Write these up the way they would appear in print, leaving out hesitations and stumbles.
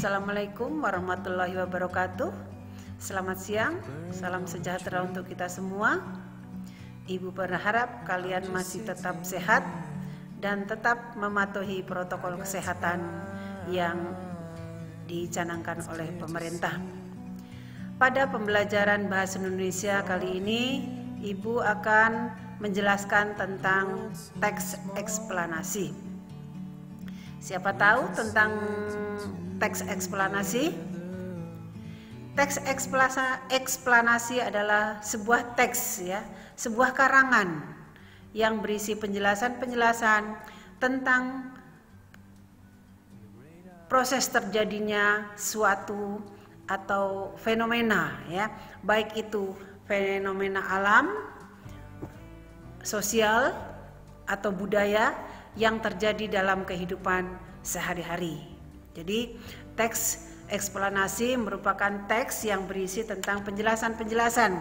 Assalamualaikum warahmatullahi wabarakatuh. Selamat siang, salam sejahtera untuk kita semua. Ibu berharap kalian masih tetap sehat dan tetap mematuhi protokol kesehatan yang dicanangkan oleh pemerintah. Pada pembelajaran Bahasa Indonesia kali ini, Ibu akan menjelaskan tentang teks eksplanasi. Siapa tahu tentang teks eksplanasi? Teks eksplanasi adalah sebuah teks, ya, sebuah karangan yang berisi penjelasan-penjelasan tentang proses terjadinya suatu atau fenomena, ya, baik itu fenomena alam, sosial atau budaya yang terjadi dalam kehidupan sehari-hari. Jadi teks eksplanasi merupakan teks yang berisi tentang penjelasan-penjelasan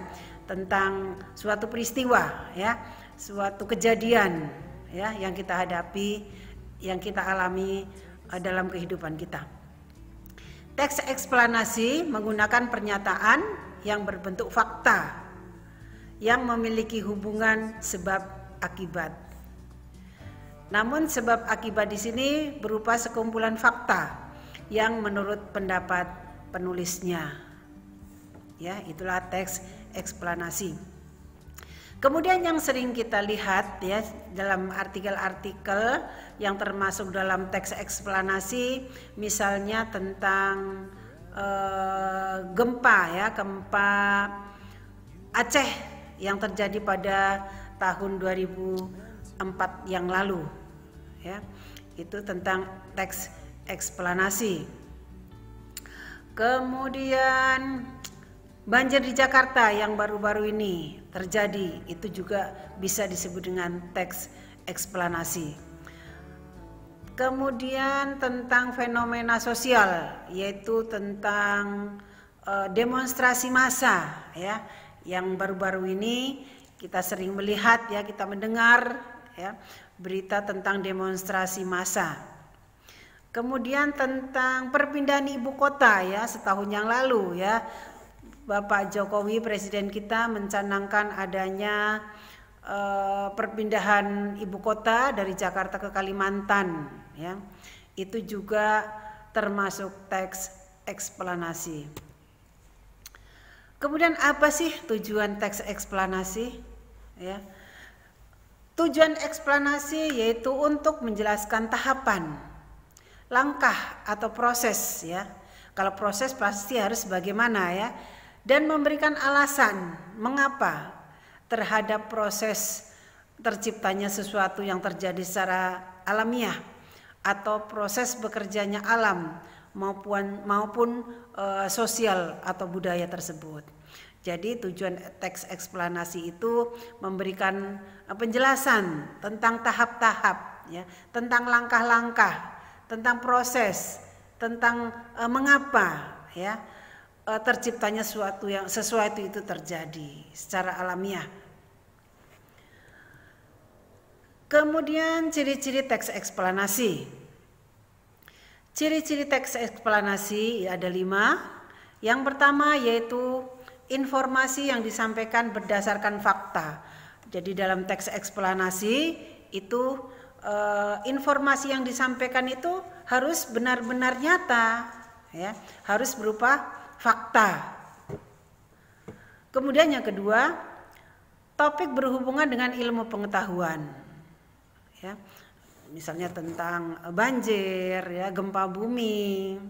tentang suatu peristiwa, ya, suatu kejadian, ya, yang kita hadapi, yang kita alami dalam kehidupan kita. Teks eksplanasi menggunakan pernyataan yang berbentuk fakta yang memiliki hubungan sebab akibat. Namun sebab akibat di sini berupa sekumpulan fakta yang menurut pendapat penulisnya. Ya, itulah teks eksplanasi. Kemudian yang sering kita lihat, ya, dalam artikel-artikel yang termasuk dalam teks eksplanasi, misalnya tentang gempa, ya, gempa Aceh yang terjadi pada tahun 2004 yang lalu, ya, itu tentang teks eksplanasi. Kemudian banjir di Jakarta yang baru-baru ini terjadi, itu juga bisa disebut dengan teks eksplanasi. Kemudian tentang fenomena sosial, yaitu tentang demonstrasi massa, ya, yang baru-baru ini kita sering melihat, ya, kita mendengar, ya, berita tentang demonstrasi massa. Kemudian tentang perpindahan ibu kota, ya, setahun yang lalu, ya, Bapak Jokowi presiden kita mencanangkan adanya perpindahan ibu kota dari Jakarta ke Kalimantan, ya. Itu juga termasuk teks eksplanasi. Kemudian apa sih tujuan teks eksplanasi? Ya. Tujuan eksplanasi yaitu untuk menjelaskan tahapan, langkah atau proses, ya. Kalau proses pasti harus bagaimana, ya, dan memberikan alasan mengapa terhadap proses terciptanya sesuatu yang terjadi secara alamiah atau proses bekerjanya alam maupun sosial atau budaya tersebut. Jadi tujuan teks eksplanasi itu memberikan penjelasan tentang tahap-tahap, ya, tentang langkah-langkah, tentang proses, tentang mengapa, ya, terciptanya sesuatu itu terjadi secara alamiah. Kemudian ciri-ciri teks eksplanasi. Ciri-ciri teks eksplanasi ada 5. Yang pertama yaitu informasi yang disampaikan berdasarkan fakta. Jadi dalam teks eksplanasi itu informasi yang disampaikan itu harus benar-benar nyata, ya, harus berupa fakta. Kemudian yang kedua, topik berhubungan dengan ilmu pengetahuan, ya, misalnya tentang banjir, ya, gempa bumi,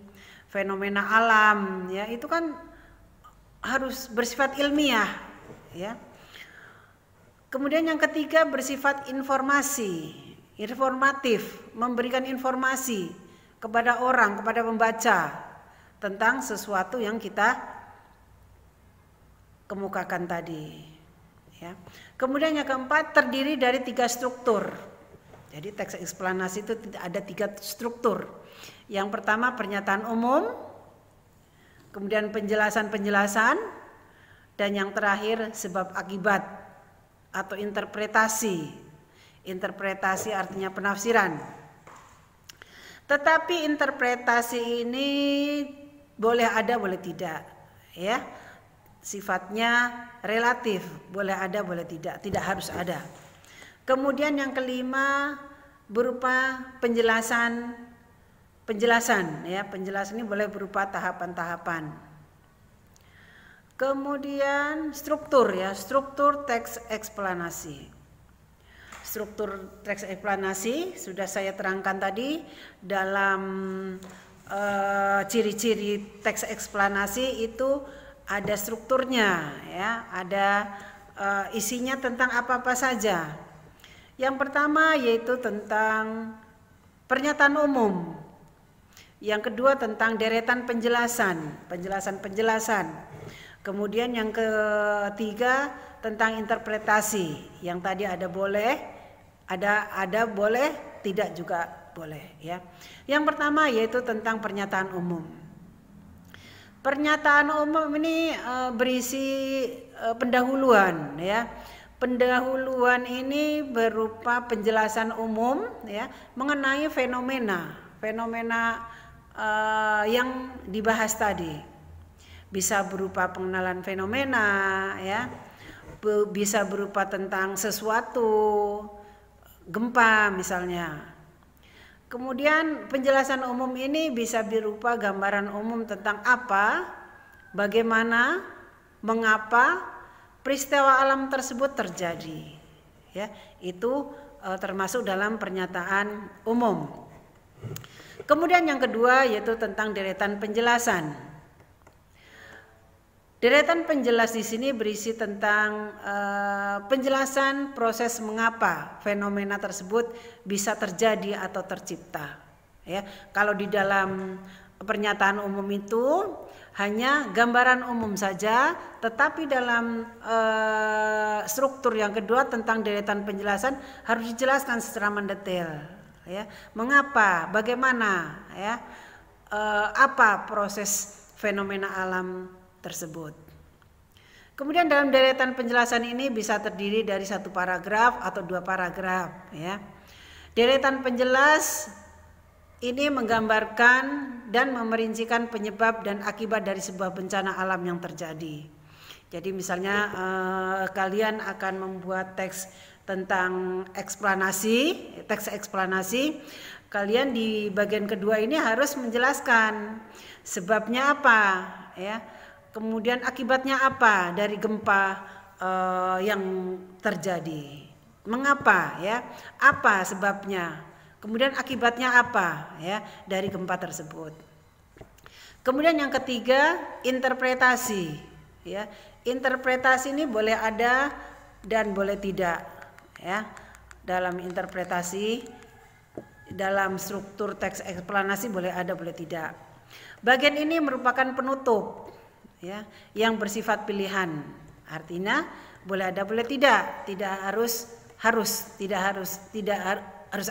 fenomena alam, ya, itu kan harus bersifat ilmiah, ya. Kemudian yang ketiga bersifat informatif, memberikan informasi kepada orang, kepada pembaca tentang sesuatu yang kita kemukakan tadi, ya. Kemudian yang keempat terdiri dari 3 struktur. Jadi teks eksplanasi itu ada 3 struktur. Yang pertama pernyataan umum, kemudian penjelasan-penjelasan, dan yang terakhir sebab akibat atau interpretasi. Interpretasi artinya penafsiran. Tetapi interpretasi ini boleh ada, boleh tidak, ya. Sifatnya relatif, boleh ada, boleh tidak, tidak harus ada. Kemudian yang kelima berupa penjelasan, ya. Penjelasan ini boleh berupa tahapan-tahapan. Kemudian struktur, ya, struktur teks eksplanasi. Struktur teks eksplanasi sudah saya terangkan tadi dalam ciri-ciri teks eksplanasi itu ada strukturnya, ya, ada isinya tentang apa-apa saja. Yang pertama yaitu tentang pernyataan umum. Yang kedua tentang deretan penjelasan. Kemudian yang ketiga tentang interpretasi. Yang tadi ada boleh, ada boleh, tidak juga boleh, ya. Yang pertama yaitu tentang pernyataan umum. Pernyataan umum ini berisi pendahuluan, ya. Pendahuluan ini berupa penjelasan umum, ya, mengenai fenomena yang dibahas tadi. Bisa berupa pengenalan fenomena, ya. Bisa berupa tentang sesuatu, gempa misalnya. Kemudian penjelasan umum ini bisa berupa gambaran umum tentang apa, bagaimana, mengapa peristiwa alam tersebut terjadi. Ya, itu termasuk dalam pernyataan umum. Kemudian yang kedua yaitu tentang deretan penjelasan. Deretan penjelas di sini berisi tentang penjelasan proses mengapa fenomena tersebut bisa terjadi atau tercipta. Ya, kalau di dalam pernyataan umum itu hanya gambaran umum saja, tetapi dalam struktur yang kedua tentang deretan penjelasan harus dijelaskan secara mendetail. Ya, mengapa, bagaimana, ya, apa proses fenomena alam tersebut. Kemudian dalam deretan penjelasan ini bisa terdiri dari satu paragraf atau dua paragraf, ya. Deretan penjelas ini menggambarkan dan memerincikan penyebab dan akibat dari sebuah bencana alam yang terjadi. Jadi misalnya kalian akan membuat teks tentang teks eksplanasi, kalian di bagian kedua ini harus menjelaskan sebabnya apa, ya. Kemudian akibatnya apa dari gempa yang terjadi? Mengapa, ya? Apa sebabnya? Kemudian akibatnya apa, ya, dari gempa tersebut? Kemudian yang ketiga, interpretasi, ya. Interpretasi ini boleh ada dan boleh tidak, ya. Dalam interpretasi, dalam struktur teks eksplanasi boleh ada, boleh tidak. Bagian ini merupakan penutup, ya, yang bersifat pilihan. Artinya boleh ada, boleh tidak, tidak harus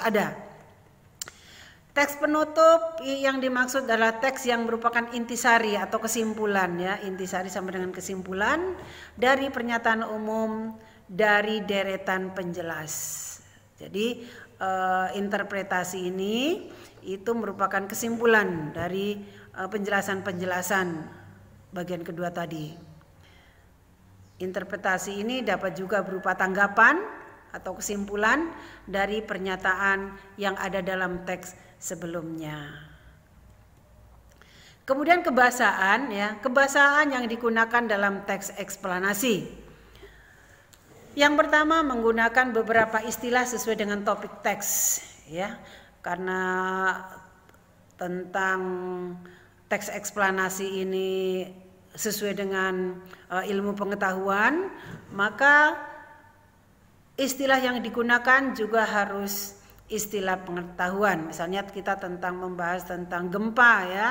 ada. Teks penutup yang dimaksud adalah teks yang merupakan intisari atau kesimpulan, ya, intisari sama dengan kesimpulan dari pernyataan umum dari deretan penjelas. Jadi interpretasi ini itu merupakan kesimpulan dari penjelasan-penjelasan bagian kedua tadi. Interpretasi ini dapat juga berupa tanggapan atau kesimpulan dari pernyataan yang ada dalam teks sebelumnya. Kemudian kebahasaan, ya, kebahasaan yang digunakan dalam teks eksplanasi. Yang pertama menggunakan beberapa istilah sesuai dengan topik teks, ya. Karena tentang teks eksplanasi ini sesuai dengan ilmu pengetahuan, maka istilah yang digunakan juga harus istilah pengetahuan. Misalnya kita membahas tentang gempa, ya,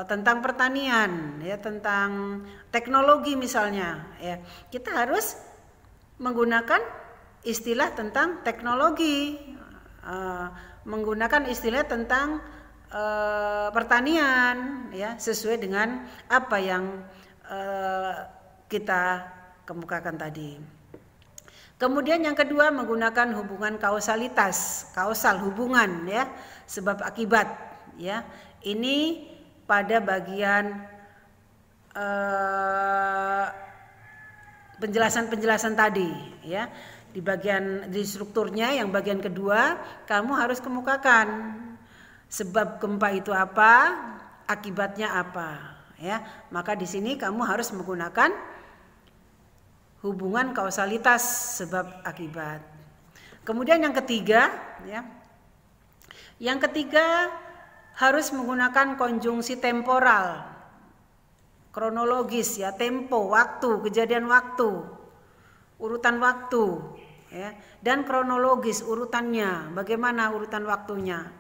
tentang pertanian, ya, tentang teknologi misalnya, ya. Kita harus menggunakan istilah tentang teknologi, menggunakan istilah tentang pertanian, ya, sesuai dengan apa yang kita kemukakan tadi. Kemudian yang kedua menggunakan hubungan kausalitas, kausal hubungan ya, sebab akibat ya. Ini pada bagian penjelasan-penjelasan tadi ya. Di strukturnya yang bagian kedua kamu harus kemukakan sebab gempa itu apa, akibatnya apa ya. Maka di sini kamu harus menggunakan hubungan kausalitas sebab akibat. Kemudian yang ketiga ya. Yang ketiga harus menggunakan konjungsi temporal. Kronologis ya, tempo, waktu, kejadian waktu, urutan waktu ya, dan kronologis urutannya, bagaimana urutan waktunya.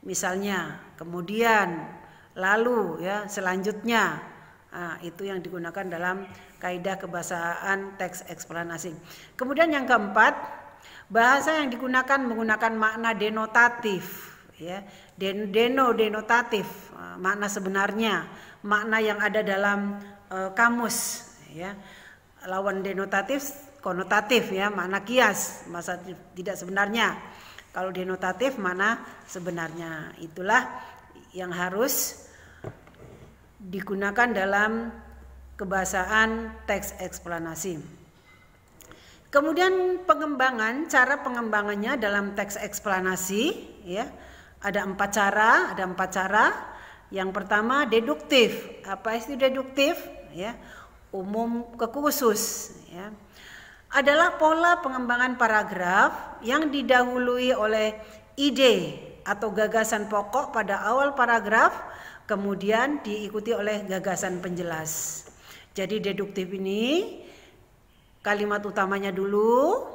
Misalnya, kemudian, lalu ya, selanjutnya. Nah, itu yang digunakan dalam kaidah kebahasaan teks eksplanasi. Kemudian yang keempat, bahasa yang digunakan menggunakan makna denotatif ya. Denotatif, makna sebenarnya, makna yang ada dalam kamus ya. Lawan denotatif konotatif ya, makna kias, masa tidak sebenarnya. Kalau denotatif makna sebenarnya. Itulah yang harus digunakan dalam kebahasaan teks eksplanasi. Kemudian pengembangan, cara pengembangannya dalam teks eksplanasi ya, ada empat cara. Yang pertama deduktif. Apa itu deduktif ya? Umum ke khusus ya. Adalah pola pengembangan paragraf yang didahului oleh ide atau gagasan pokok pada awal paragraf, kemudian diikuti oleh gagasan penjelas. Jadi deduktif ini kalimat utamanya dulu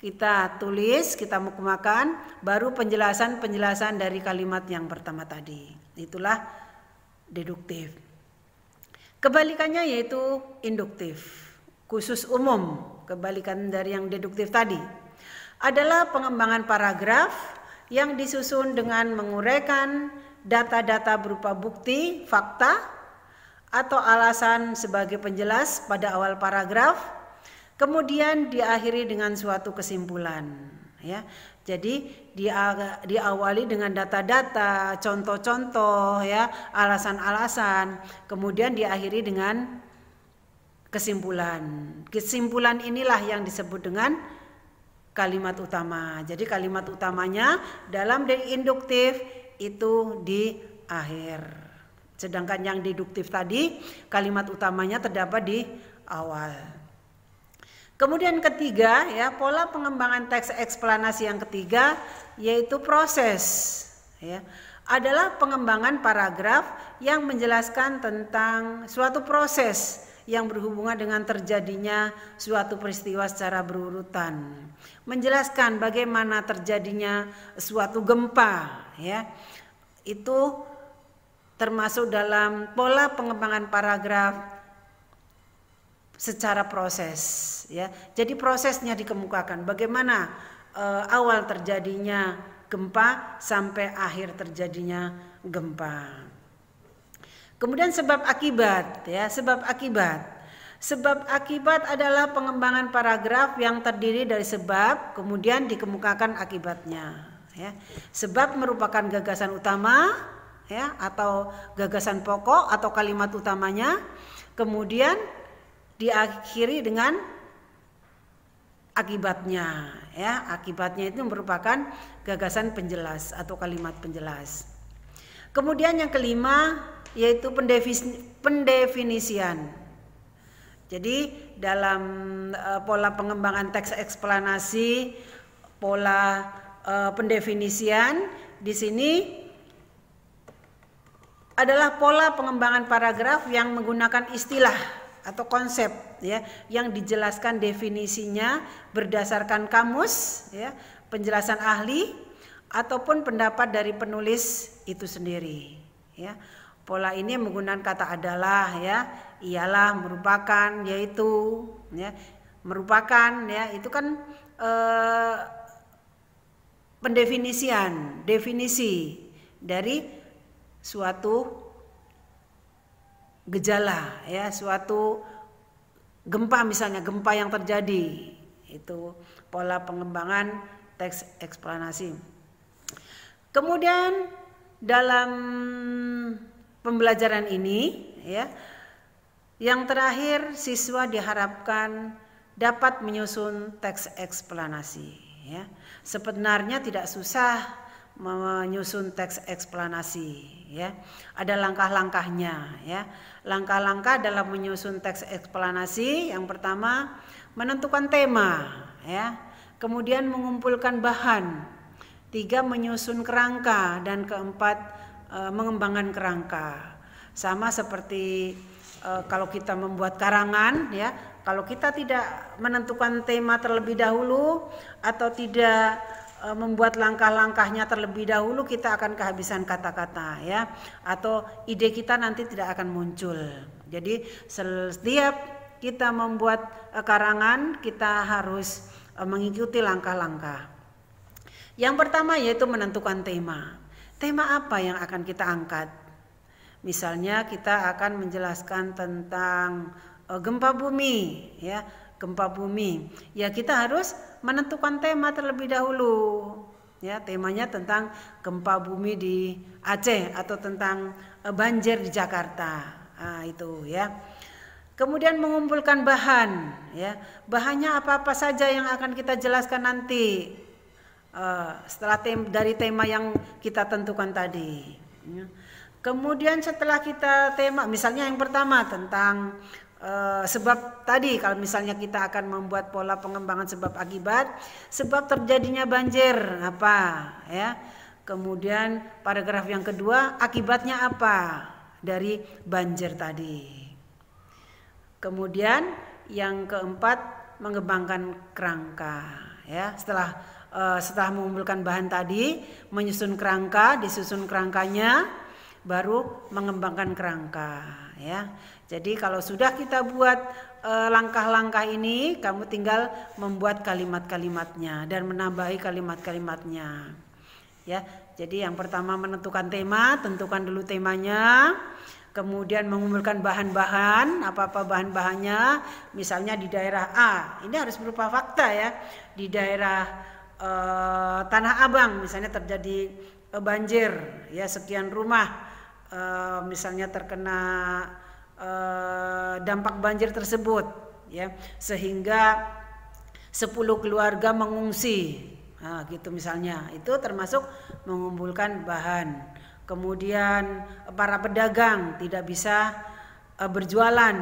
kita tulis, kita mukumakan, baru penjelasan dari kalimat yang pertama tadi. Itulah deduktif. Kebalikannya yaitu induktif, khusus umum. Kebalikan dari yang deduktif tadi adalah pengembangan paragraf yang disusun dengan menguraikan data-data berupa bukti, fakta, atau alasan sebagai penjelas pada awal paragraf, kemudian diakhiri dengan suatu kesimpulan. Ya, jadi diawali dengan data-data, contoh-contoh, ya, alasan-alasan, kemudian diakhiri dengan kesimpulan. Kesimpulan inilah yang disebut dengan kalimat utama. Jadi kalimat utamanya dalam induktif itu di akhir. Sedangkan yang deduktif tadi kalimat utamanya terdapat di awal. Kemudian ketiga ya, pola pengembangan teks eksplanasi yang ketiga yaitu proses ya. Adalah pengembangan paragraf yang menjelaskan tentang suatu proses yang berhubungan dengan terjadinya suatu peristiwa secara berurutan. Menjelaskan bagaimana terjadinya suatu gempa ya. Itu termasuk dalam pola pengembangan paragraf secara proses ya. Jadi prosesnya dikemukakan bagaimana awal terjadinya gempa sampai akhir terjadinya gempa. Kemudian sebab akibat ya, sebab akibat. Sebab akibat adalah pengembangan paragraf yang terdiri dari sebab kemudian dikemukakan akibatnya ya. Sebab merupakan gagasan utama ya, atau gagasan pokok atau kalimat utamanya, kemudian diakhiri dengan akibatnya ya. Akibatnya itu merupakan gagasan penjelas atau kalimat penjelas. Kemudian yang kelima yaitu pendefinisian. Jadi dalam pola pengembangan teks eksplanasi, pola pendefinisian di sini adalah pola pengembangan paragraf yang menggunakan istilah atau konsep ya, yang dijelaskan definisinya berdasarkan kamus ya, penjelasan ahli ataupun pendapat dari penulis itu sendiri ya. Pola ini menggunakan kata adalah ya, ialah, merupakan, yaitu ya, merupakan ya, itu kan pendefinisian, definisi dari suatu gejala ya, suatu gempa misalnya, gempa yang terjadi Itu pola pengembangan teks eksplanasi. Kemudian dalam pembelajaran ini ya, yang terakhir siswa diharapkan dapat menyusun teks eksplanasi ya. Sebenarnya tidak susah menyusun teks eksplanasi ya. Ada langkah-langkahnya ya. Langkah-langkah dalam menyusun teks eksplanasi, yang pertama menentukan tema ya. Kemudian mengumpulkan bahan. 3 menyusun kerangka, dan keempat mengembangkan kerangka. Sama seperti kalau kita membuat karangan ya, kalau kita tidak menentukan tema terlebih dahulu atau tidak membuat langkah-langkahnya terlebih dahulu, kita akan kehabisan kata-kata ya, atau ide kita nanti tidak akan muncul. Jadi setiap kita membuat karangan, kita harus mengikuti langkah-langkah. Yang pertama yaitu menentukan tema. Tema apa yang akan kita angkat? Misalnya kita akan menjelaskan tentang gempa bumi ya, gempa bumi. Ya kita harus menentukan tema terlebih dahulu. Ya, temanya tentang gempa bumi di Aceh atau tentang banjir di Jakarta. Nah, itu ya. Kemudian mengumpulkan bahan ya. Bahannya apa-apa saja yang akan kita jelaskan nanti. Setelah dari tema yang kita tentukan tadi. Kemudian setelah kita tema, misalnya yang pertama tentang sebab tadi, kalau misalnya kita akan membuat pola pengembangan sebab akibat, sebab terjadinya banjir apa ya. Kemudian paragraf yang kedua, akibatnya apa dari banjir tadi. Kemudian yang keempat, mengembangkan kerangka ya. Setelah mengumpulkan bahan tadi, menyusun kerangka, disusun kerangkanya, baru mengembangkan kerangka ya. Jadi kalau sudah kita buat langkah-langkah ini, kamu tinggal membuat kalimat-kalimatnya dan menambahi kalimat-kalimatnya ya. Jadi yang pertama menentukan tema, tentukan dulu temanya. Kemudian mengumpulkan bahan-bahan, apa-apa bahan-bahannya. Misalnya di daerah A, ini harus berupa fakta ya. Di daerah Tanah Abang misalnya terjadi banjir ya, sekian rumah misalnya terkena dampak banjir tersebut ya, sehingga 10 keluarga mengungsi. Nah, gitu misalnya. Itu termasuk mengumpulkan bahan. Kemudian para pedagang tidak bisa berjualan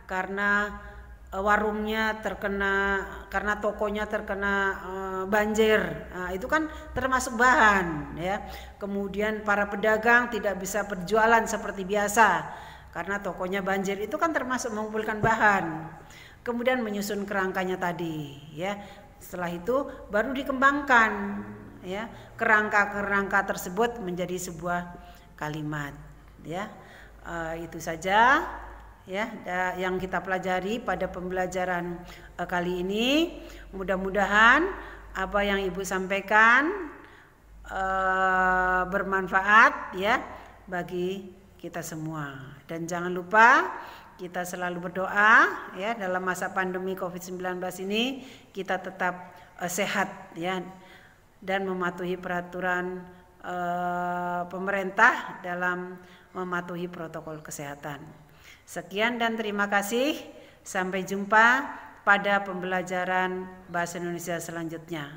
karena warungnya terkena, karena tokonya terkena banjir. Nah, itu kan termasuk bahan ya. Kemudian para pedagang tidak bisa berjualan seperti biasa karena tokonya banjir. Itu kan termasuk mengumpulkan bahan. Kemudian menyusun kerangkanya tadi ya. Setelah itu baru dikembangkan ya, kerangka-kerangka tersebut menjadi sebuah kalimat ya. Itu saja ya yang kita pelajari pada pembelajaran kali ini. Mudah-mudahan apa yang Ibu sampaikan bermanfaat ya bagi kita semua. Dan jangan lupa kita selalu berdoa ya, dalam masa pandemi COVID-19 ini kita tetap sehat ya, dan mematuhi peraturan pemerintah dalam mematuhi protokol kesehatan. Sekian dan terima kasih. Sampai jumpa pada pembelajaran Bahasa Indonesia selanjutnya.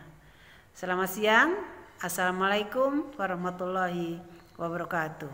Selamat siang. Assalamualaikum warahmatullahi wabarakatuh.